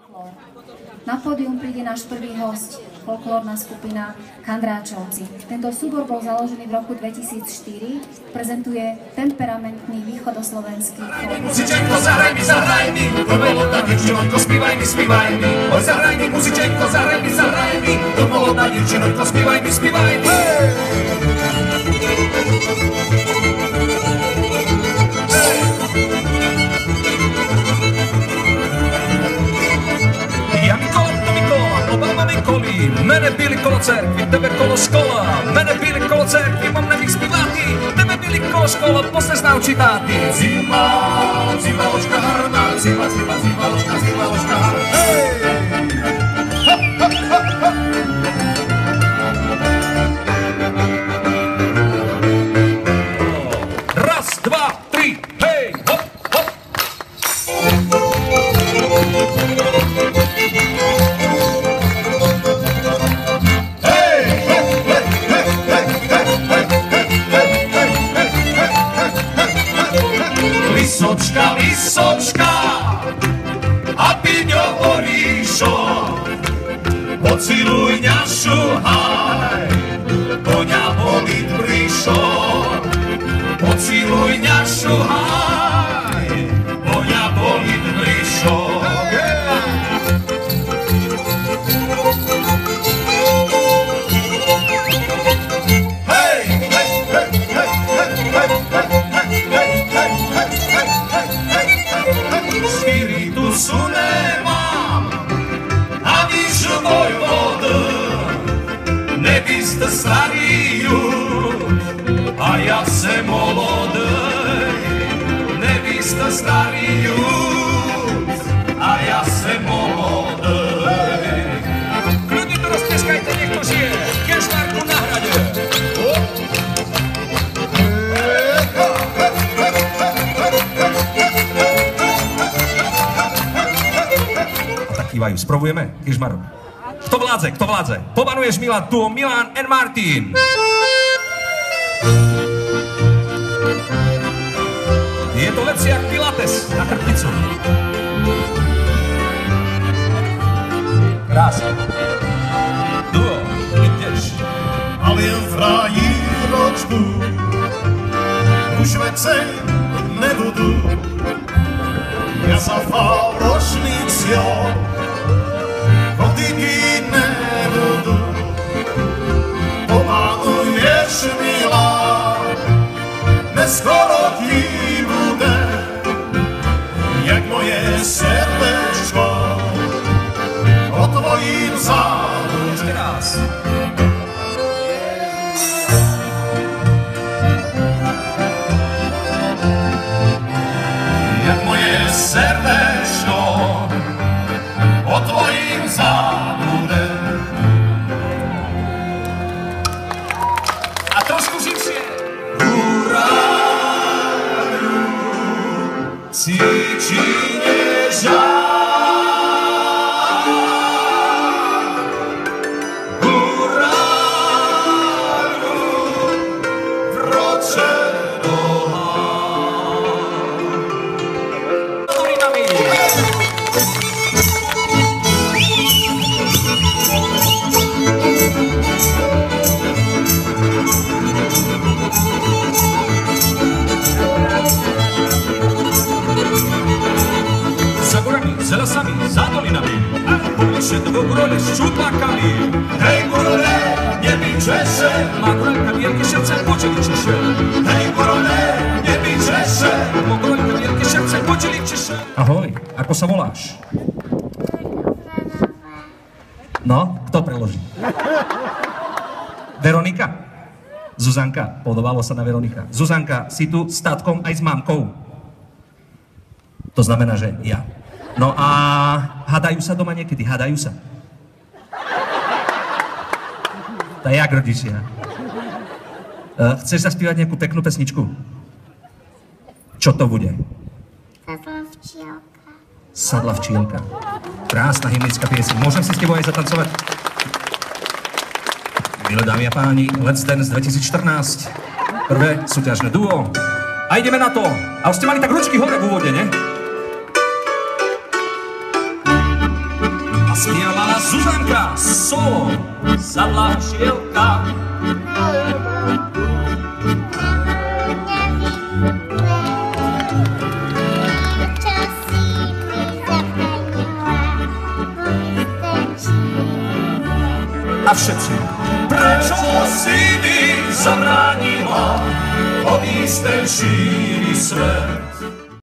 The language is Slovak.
Folklór. Na pódium príde náš prvý hosť, folklórna skupina Kandráčovci. Tento súbor bol založený v roku 2004, prezentuje temperamentný východoslovenský folklór. Muzičenko, zahraj mi, to molodná dievčinonko, spívaj mi. Oj, zahraj mi, muzičenko, zahraj mi, to molodná dievčinonko, spívaj mi. Мене білі коло церкви, тебе коло школа. Мене білі коло церкви, мам не міг співати. Тебе білі коло школа, бо не знав читати. Зімалочка гарна, зімалочка гарна. Раз, два, три, гей, хоп, хоп. Lisočka, a ty ňou oríšo, pociluj ňašu, haj, koňa bolí bríšo, pociluj ňašu, haj, koňa bolí bríšo. Spiritusu nemám, ani živoj vodu, ne biste starý už, a ja se molodej. Ne biste starý už, a ja se molodej. Kľudne to rozteskajte, nech to žije, Kežmarku na hrade. Kývajú, sprovujeme? Kežmarok. Kto vládze? Pobanuješ Milan, duo Milan and Martin. Je to lepšie jak Pilates na chrbticu. Krásne. Duo, ideš. Ale jen frajíročku, už vecej nebudu. Ja za falošnicou chodit nebudu. Pomanuješ, milá, neskoro ti bude, jak moje srdečko o tvojím zádu. Ešte raz. Jak moje srdečko o tvojím zábude. A trošku živšie. Hurá, cíči nežá. Hurá, v roce dohá. Za górami, za lasami, za dolinami, pobliższe do górole z czudlakami. Hej górole, nie bijcie się, ma góralka wielkie serce, podzielicie się. Hej górole, nie bijcie się, ma góralka wielkie serce, podzielicie się. Ahoj, ako sa voláš? No, kto preloží? Veronika? Zuzanka, podobalo sa na Veronika. Zuzanka, si tu s tatkom aj s mamkou? To znamená, že ja. No a hádajú sa doma niekedy? Hádajú sa? To je jak rodičia. Chceš zaspívať nejakú peknú pesničku? Čo to bude? Sadla včielka. Sadla včielka. Krásna hymnická pieseň. Môžem si s tebou aj zatancovať? Milé dámy a páni, Let's Dance 2014. Prvé súťažné duo. A ideme na to. A už ste mali tak ručky hore v úvode, ne? spievala Zuzanka, solo za Blažielka. A všetci, prečo si mi zabránila odísť ten šíri svet?